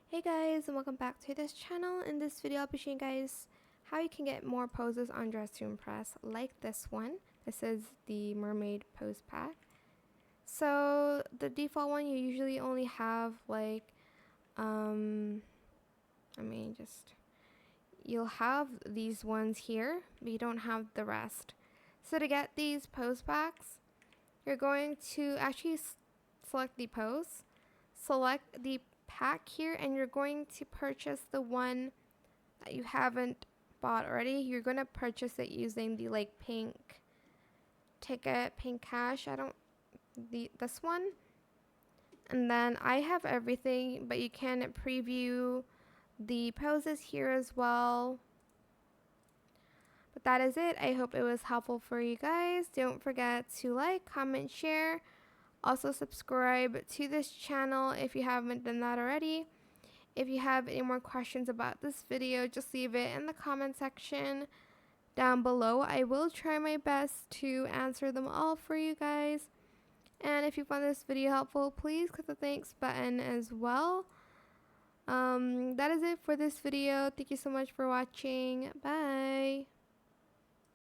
Hey guys, and welcome back to this channel. In this video I'll be showing you guys how you can get more poses on Dress to Impress, like this one. This is the mermaid pose pack. So the default one, you usually only have like you'll have these ones here, but you don't have the rest. So to get these pose packs, you're going to actually select the pose, select the pack here, and you're going to purchase the one that you haven't bought already. You're going to purchase it using the like pink ticket, pink cash. This one. And then I have everything, but you can preview the poses here as well. But that is it. I hope it was helpful for you guys. Don't forget to like, comment, share. Also subscribe to this channel if you haven't done that already. If you have any more questions about this video, just leave it in the comment section down below. I will try my best to answer them all for you guys. And if you found this video helpful, please click the thanks button as well. That is it for this video. Thank you so much for watching. Bye.